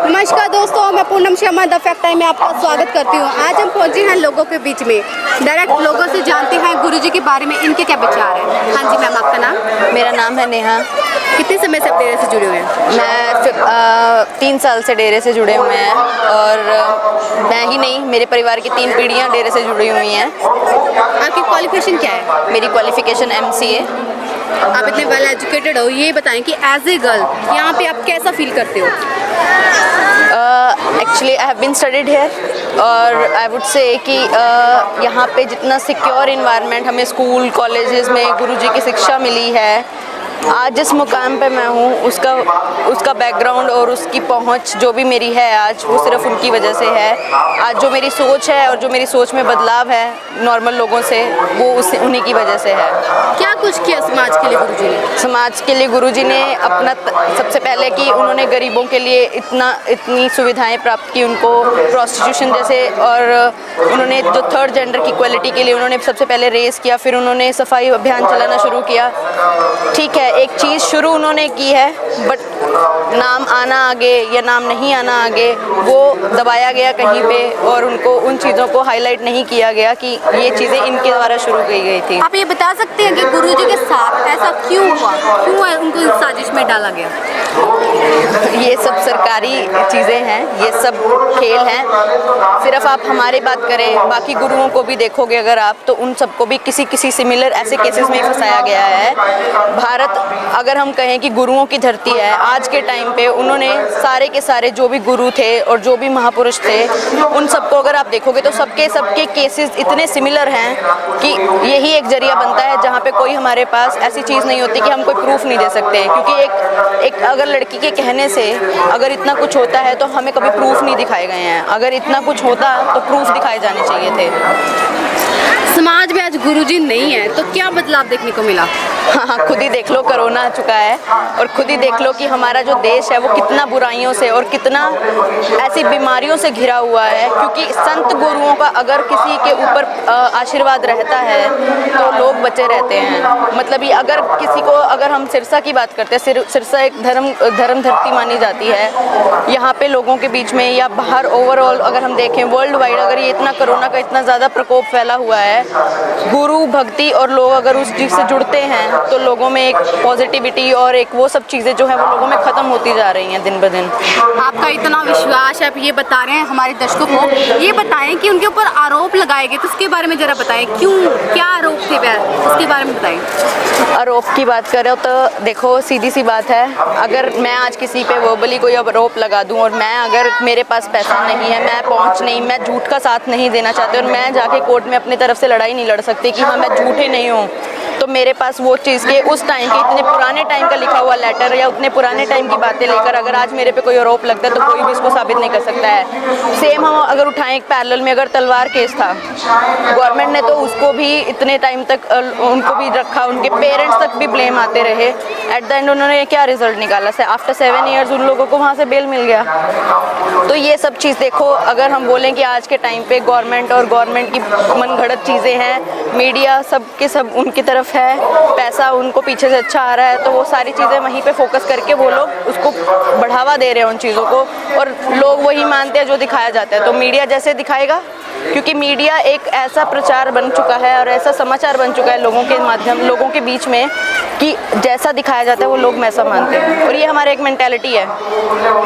नमस्कार दोस्तों, मैं Poonam Sharma the fact time में आपका स्वागत करती हूँ। आज हम पहुँचे हैं लोगों के बीच में, डायरेक्ट लोगों से जानते हैं गुरुजी के बारे में, इनके क्या विचार हैं। हाँ जी मैम, आपका नाम? मेरा नाम है नेहा। कितने समय से आप डेरे से जुड़े हुए हैं? मैं 3 साल से डेरे से जुड़े हुए हैं और मैं ही नहीं, मेरे परिवार की 3 पीढ़ियाँ डेरे से जुड़ी हुई हैं। आपकी क्वालिफिकेशन क्या है? मेरी क्वालिफिकेशन MCA। आप इतने वेल एजुकेटेड हो, ये बताएं कि एज ए गर्ल यहाँ पे आप कैसा फील करते हो? Actually I have been studied here और आई वुड से कि यहाँ पे जितना सिक्योर इन्वायरमेंट हमें स्कूल कॉलेजेस में गुरुजी की शिक्षा मिली है, आज जिस मुकाम पे मैं हूँ उसका बैकग्राउंड और उसकी पहुँच जो भी मेरी है आज, वो सिर्फ उनकी वजह से है। आज जो मेरी सोच है और जो मेरी सोच में बदलाव है नॉर्मल लोगों से, वो उन्हीं की वजह से है। क्या कुछ किया समाज के लिए गुरुजी ने? समाज के लिए गुरुजी ने अपना सबसे पहले कि उन्होंने गरीबों के लिए इतनी सुविधाएं प्राप्त की उनको, प्रोस्टिट्यूशन जैसे, और उन्होंने जो थर्ड जेंडर की इक्वलिटी के लिए उन्होंने सबसे पहले रेस किया, फिर उन्होंने सफाई अभियान चलाना शुरू किया। ठीक है, एक चीज़ शुरू उन्होंने की है, बट नाम आना आगे या नाम नहीं आना आगे वो दबाया गया कहीं पे, और उनको उन चीज़ों को हाईलाइट नहीं किया गया कि ये चीज़ें इनके द्वारा शुरू की गई थी। आप ये बता सकते हैं कि गुरुजी के साथ ऐसा क्यों हुआ, क्यों उनको इस साजिश में डाला गया? ये सब सरकारी चीज़ें हैं, ये सब खेल हैं। सिर्फ आप हमारी बात करें, बाकी गुरुओं को भी देखोगे अगर आप, तो उन सबको भी किसी सिमिलर ऐसे केसेस में फंसाया गया है। भारत अगर हम कहें कि गुरुओं की धरती है, आज के टाइम पे उन्होंने सारे के सारे जो भी गुरु थे और जो भी महापुरुष थे, उन सबको अगर आप देखोगे तो सबके केसेस इतने सिमिलर हैं कि यही एक जरिया बनता है जहाँ पे कोई हमारे पास ऐसी चीज़ नहीं होती कि हम कोई प्रूफ नहीं दे सकते हैं। क्योंकि एक अगर लड़की के कहने से अगर इतना कुछ होता है तो हमें कभी प्रूफ नहीं दिखाए गए हैं। अगर इतना कुछ होता तो प्रूफ दिखाए जाने चाहिए थे। समाज में आज गुरुजी नहीं है तो क्या बदलाव देखने को मिला? हाँ, खुद ही देख लो, कोरोना आ चुका है, और खुद ही देख लो कि हमारा जो देश है वो कितना बुराइयों से और कितना ऐसी बीमारियों से घिरा हुआ है। क्योंकि संत गुरुओं का अगर किसी के ऊपर आशीर्वाद रहता है तो लोग बचे रहते हैं। मतलब ये अगर किसी को, अगर हम सिरसा की बात करते हैं, सिरसा एक धर्म धरती मानी जाती है। यहाँ पे लोगों के बीच में या बाहर ओवरऑल अगर हम देखें वर्ल्ड वाइड, अगर ये इतना कोरोना का इतना ज़्यादा प्रकोप फैला हुआ है, गुरु भक्ति और लोग अगर उस चीज़ से जुड़ते हैं तो लोगों में एक पॉजिटिविटी और एक वो सब चीज़ें जो है वो लोगों में ख़त्म होती जा रही हैं दिन ब दिन। आपका इतना विश्वास है, आप ये बता रहे हैं हमारे दर्शकों को, ये बताएं कि उनके ऊपर आरोप लगाए गए तो उसके बारे में ज़रा बताएं, क्यों, क्या आरोप थे उसके बारे में बताएं। आरोप की बात करें तो देखो, सीधी सी बात है, अगर मैं आज किसी पे वर्बली कोई आरोप लगा दूं और मैं अगर मेरे पास पैसा नहीं है, मैं पहुंच नहीं, मैं झूठ का साथ नहीं देना चाहती और मैं जाके कोर्ट में अपनी तरफ से लड़ाई नहीं लड़ सकती कि हाँ मैं झूठे नहीं हूँ, तो मेरे पास वो चीज़ के उस टाइम के इतने पुराने टाइम का लिखा हुआ लेटर या उतने पुराने टाइम की बातें लेकर अगर आज मेरे पे कोई आरोप लगता है तो कोई भी इसको साबित नहीं कर सकता है। सेम हम अगर उठाएं एक पैरेलल में, अगर तलवार केस था, गवर्नमेंट ने तो उसको भी इतने टाइम तक उनको भी रखा, उनके पेरेंट्स तक भी ब्लेम आते रहे। एट द एंड उन्होंने क्या रिजल्ट निकाला? आफ्टर 7 ईयर्स उन लोगों को वहाँ से बेल मिल गया। तो ये सब चीज़ देखो, अगर हम बोलें कि आज के टाइम पे गवर्नमेंट और गवर्नमेंट की मनगढ़ंत चीज़ें हैं, मीडिया सब के सब उनकी तरफ है, पैसा उनको पीछे से अच्छा आ रहा है, तो वो सारी चीज़ें वहीं पे फोकस करके वो लोग उसको बढ़ावा दे रहे हैं उन चीज़ों को, और लोग वही मानते हैं जो दिखाया जाता है। तो मीडिया जैसे दिखाएगा, क्योंकि मीडिया एक ऐसा प्रचार बन चुका है और ऐसा समाचार बन चुका है लोगों के बीच में कि जैसा दिखाया जाता है वो लोग वैसा मानते हैं, और ये हमारे एक मेंटालिटी है।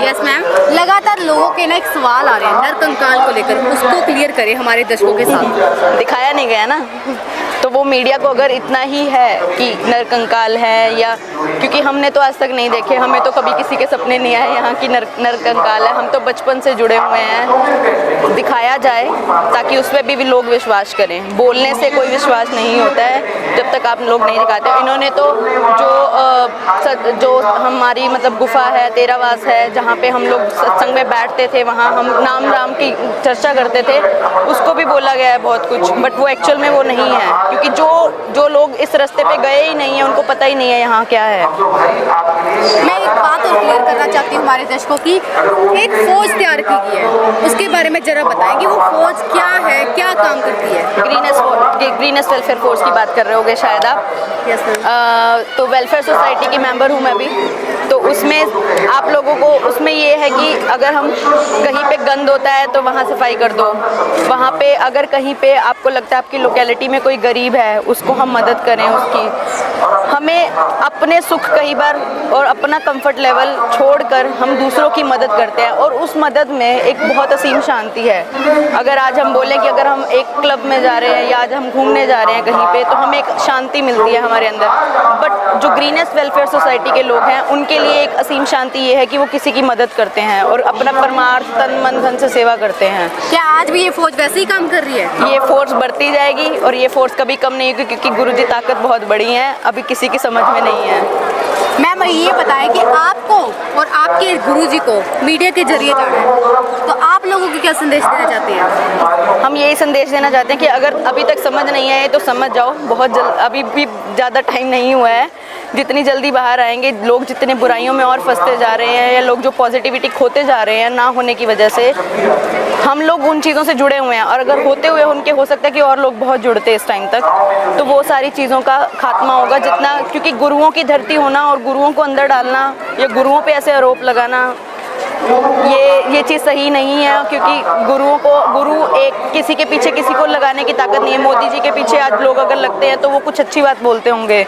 यस मैम, लगातार लोगों के ना एक सवाल आ रहे हैं नरकंकाल को लेकर, उसको क्लियर करें हमारे दर्शकों के साथ। दिखाया नहीं गया ना, तो वो मीडिया को अगर इतना ही है कि नरकंकाल है, या क्योंकि हमने तो आज तक नहीं देखे, हमें तो कभी किसी के सपने नहीं आए यहाँ की नरकंकाल है, हम तो बचपन से जुड़े हुए हैं। दिखाया जाए ताकि उस पर भी लोग विश्वास करें। बोलने से कोई विश्वास नहीं होता है जब तक आप लोग नहीं दिखाते। इन्होंने तो जो जो हमारी मतलब गुफा है, तेरावास है, जहाँ पे हम लोग सत्संग में बैठते थे, वहाँ हम नाम राम की चर्चा करते थे, उसको भी बोला गया है बहुत कुछ, बट वो एक्चुअल में वो नहीं है, क्योंकि जो लोग इस रास्ते पे गए ही नहीं है उनको पता ही नहीं है यहाँ क्या है। मैं एक बात और क्लियर करना चाहती हूँ हमारे दर्शकों की, एक फौज तैयार की गई है, उसके बारे में जरा बताएं कि वो फौज क्या है, क्या काम करती है। ग्रीनेस वेलफेयर फोर्स की बात कर रहे होगे शायद आप। Yes ma'am. तो वेलफेयर सोसाइटी की मेंबर हूँ मैं भी, तो उसमें आप लोगों को उसमें ये है कि अगर हम कहीं पे गंद होता है तो वहाँ सफाई कर दो, वहाँ पे अगर कहीं पे आपको लगता है आपकी लोकेलिटी में कोई गरीब है उसको हम मदद करें उसकी। हमें अपने सुख कई बार और अपना कंफर्ट लेवल छोड़कर हम दूसरों की मदद करते हैं, और उस मदद में एक बहुत असीम शांति है। अगर आज हम बोलें कि अगर हम एक क्लब में जा रहे हैं या आज हम घूमने जा रहे हैं कहीं पे, तो हमें एक शांति मिलती है हमारे अंदर, बट जो ग्रीनेस वेलफेयर सोसाइटी के लोग हैं उनके लिए एक असीम शांति ये है कि वो किसी की मदद करते हैं और अपना परमार्थ तन मन धन से सेवा करते हैं। क्या आज भी ये फौज वैसे ही काम कर रही है? ये फोर्स बढ़ती जाएगी और ये फोर्स कभी कम नहीं होगी, क्योंकि गुरु जी ताकत बहुत बड़ी है, अभी किसी की समझ में नहीं है। मैम ये बताएं कि आपको और आपके गुरुजी को मीडिया के जरिए जाना है, तो आप लोगों को क्या संदेश देना चाहते हैं? हम यही संदेश देना चाहते हैं कि अगर अभी तक समझ नहीं आए तो समझ जाओ, बहुत जल्द, अभी भी ज़्यादा टाइम नहीं हुआ है, जितनी जल्दी बाहर आएंगे। लोग जितने बुराइयों में और फंसते जा रहे हैं, या लोग जो पॉजिटिविटी खोते जा रहे हैं ना होने की वजह से, हम लोग उन चीज़ों से जुड़े हुए हैं, और अगर होते हुए उनके हो सकता है कि और लोग बहुत जुड़ते इस टाइम तक, तो वो सारी चीज़ों का खात्मा होगा जितना, क्योंकि गुरुओं की धरती होना और गुरुओं को अंदर डालना या गुरुओं पे ऐसे आरोप लगाना, ये चीज़ सही नहीं है, क्योंकि गुरु एक किसी के पीछे किसी को लगाने की ताकत नहीं है। मोदी जी के पीछे आज लोग अगर लगते हैं तो वो कुछ अच्छी बात बोलते होंगे,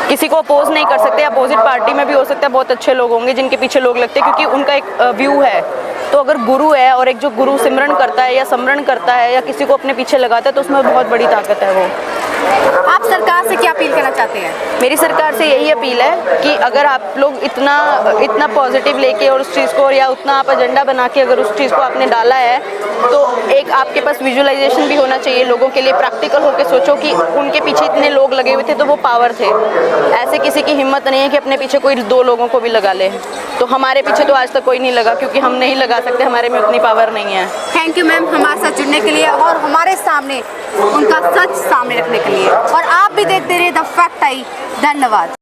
किसी को अपोज नहीं कर सकते। अपोजिट पार्टी में भी हो सकता है बहुत अच्छे लोग होंगे जिनके पीछे लोग लगते हैं, क्योंकि उनका एक व्यू है। तो अगर गुरु है और एक जो गुरु सिमरन करता है या समरण करता है या किसी को अपने पीछे लगाता है, तो उसमें बहुत बड़ी ताकत है वो। आप सरकार से क्या अपील करना चाहते हैं? मेरी सरकार से यही अपील है कि अगर आप लोग इतना पॉजिटिव लेके और उस चीज़ को, या उतना आप एजेंडा बना के अगर उस चीज़ को आपने डाला है, तो एक आपके पास विजुअलाइजेशन भी होना चाहिए लोगों के लिए। प्रैक्टिकल होकर सोचो कि उनके पीछे इतने लोग लगे हुए थे तो वो पावर थे। ऐसे किसी की हिम्मत नहीं है कि अपने पीछे कोई 2 लोगों को भी लगा ले। तो हमारे पीछे तो आज तक कोई नहीं लगा, क्योंकि हम नहीं लगा सकते, हमारे में उतनी पावर नहीं है। थैंक यू मैम हमारे साथ जुड़ने के लिए और हमारे सामने उनका सच सामने रखने के लिए, और आप भी देखते रहिए द फैक्ट आई। धन्यवाद।